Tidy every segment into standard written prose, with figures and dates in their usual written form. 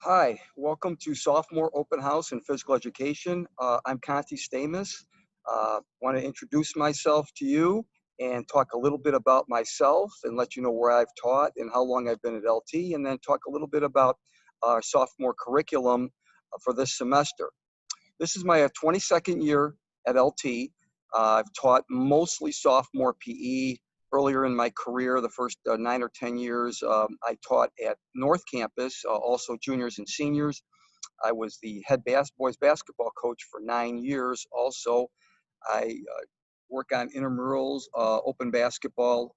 Hi, welcome to Sophomore Open House in Physical Education. I'm Conte Stamas. Want to introduce myself to you and talk a little bit about myself and let you know where I've taught and how long I've been at LT, and then talk a little bit about our sophomore curriculum for this semester. This is my 22nd year at LT. I've taught mostly sophomore PE. Earlier in my career, the first 9 or 10 years, I taught at North Campus, also juniors and seniors. I was the head boys basketball coach for 9 years. Also, I work on intramurals, open basketball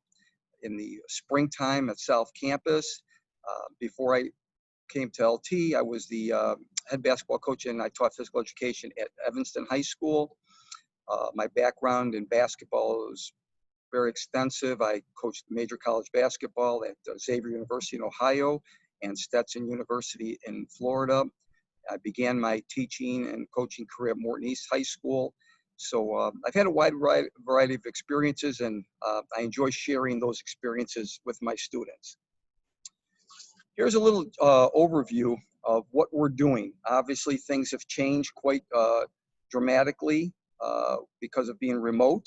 in the springtime at South Campus. Before I came to LT, I was the head basketball coach and I taught physical education at Evanston High School. My background in basketball is very extensive. I coached major college basketball at Xavier University in Ohio and Stetson University in Florida. I began my teaching and coaching career at Morton East High School. So I've had a wide variety of experiences, and I enjoy sharing those experiences with my students. Here's a little overview of what we're doing. Obviously, things have changed quite dramatically because of being remote.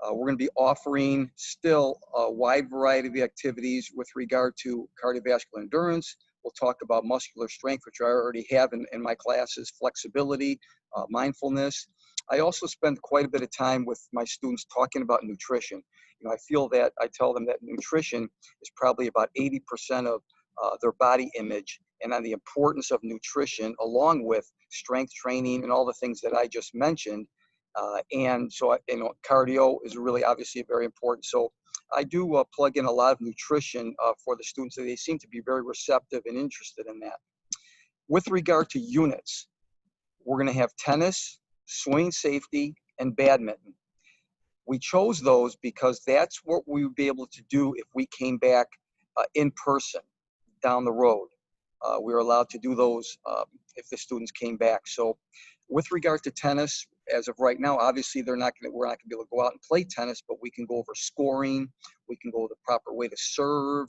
We're going to be offering still a wide variety of activities with regard to cardiovascular endurance. We'll talk about muscular strength, which I already have in my classes, flexibility, mindfulness. I also spend quite a bit of time with my students talking about nutrition. I feel that I tell them that nutrition is probably about 80% of their body image, and on the importance of nutrition along with strength training and all the things that I just mentioned. And so, cardio is really obviously very important. So I do plug in a lot of nutrition for the students. They seem to be very receptive and interested in that. With regard to units, we're going to have tennis, swing safety, and badminton. We chose those because that's what we would be able to do if we came back in person down the road. We were allowed to do those if the students came back. So with regard to tennis, as of right now, obviously we're not going to be able to go out and play tennis, but we can go over scoring, we can go over the proper way to serve,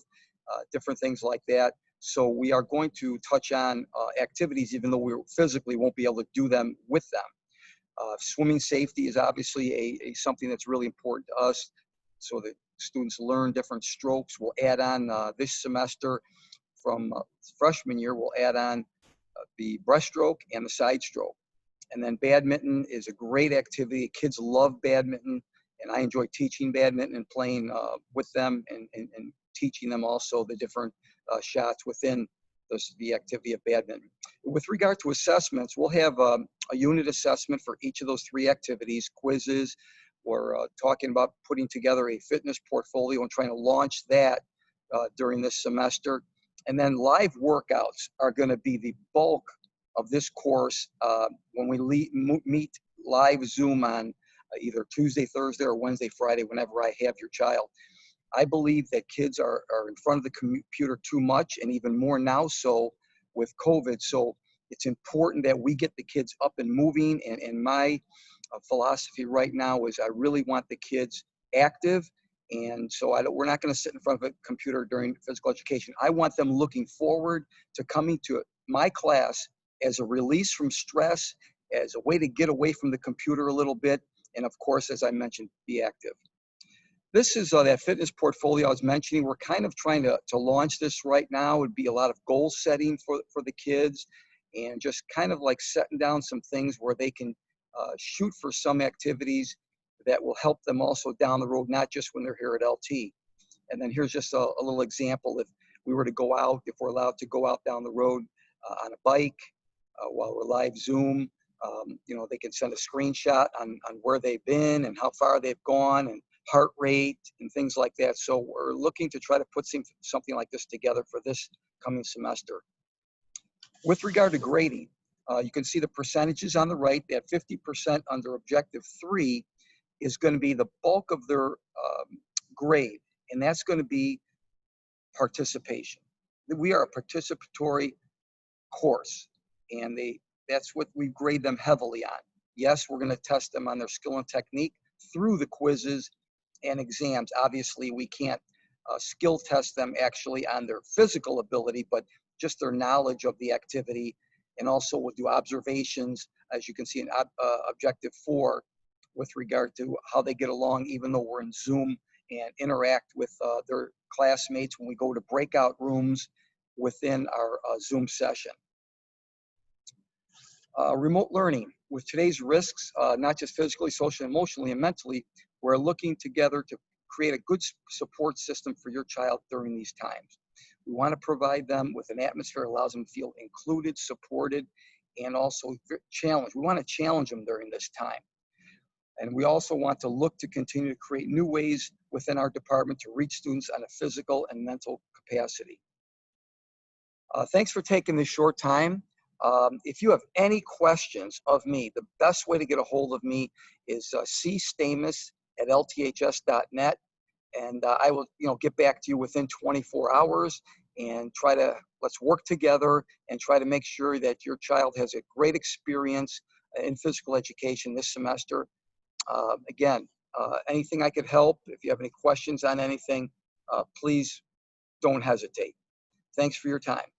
different things like that. So we are going to touch on activities, even though we physically won't be able to do them with them. Swimming safety is obviously something that's really important to us, so that students learn different strokes. We'll add on this semester from freshman year, we'll add on the breaststroke and the side stroke. And then badminton is a great activity. Kids love badminton, and I enjoy teaching badminton and playing with them and teaching them also the different shots within the activity of badminton. With regard to assessments, we'll have a unit assessment for each of those three activities, quizzes. We're talking about putting together a fitness portfolio and trying to launch that during this semester. And then live workouts are going to be the bulk of this course when we meet live Zoom on either Tuesday, Thursday, or Wednesday, Friday, whenever I have your child. I believe that kids are in front of the computer too much, and even more now so with COVID. So it's important that we get the kids up and moving. And my philosophy right now is I really want the kids active. And so we're not going to sit in front of a computer during physical education. I want them looking forward to coming to my class as a release from stress, as a way to get away from the computer a little bit. And of course, as I mentioned, be active. This is that fitness portfolio I was mentioning. We're kind of trying to launch this right now. It would be a lot of goal setting for the kids, and just kind of like setting down some things where they can shoot for some activities that will help them also down the road, not just when they're here at LT. And then here's just a little example. If we were to go out, if we're allowed to go out down the road on a bike while we're live Zoom, they can send a screenshot on where they've been and how far they've gone and heart rate and things like that. So we're looking to try to put something like this together for this coming semester. With regard to grading, you can see the percentages on the right. That 50% under objective 3 is going to be the bulk of their grade, and that's going to be participation. We are a participatory course, and that's what we grade them heavily on. Yes, we're going to test them on their skill and technique through the quizzes and exams. Obviously, we can't skill test them actually on their physical ability, but just their knowledge of the activity. And also we'll do observations, as you can see in objective 4, with regard to how they get along, even though we're in Zoom, and interact with their classmates when we go to breakout rooms within our Zoom session. Remote learning. With today's risks, not just physically, socially, emotionally, and mentally, we're looking together to create a good support system for your child during these times. We want to provide them with an atmosphere that allows them to feel included, supported, and also challenged. We want to challenge them during this time. And we also want to look to continue to create new ways within our department to reach students on a physical and mental capacity. Thanks for taking this short time. If you have any questions of me, the best way to get a hold of me is cstamas@lths.net, and I will, get back to you within 24 hours and let's work together and try to make sure that your child has a great experience in physical education this semester. Again, anything I could help, if you have any questions on anything, please don't hesitate. Thanks for your time.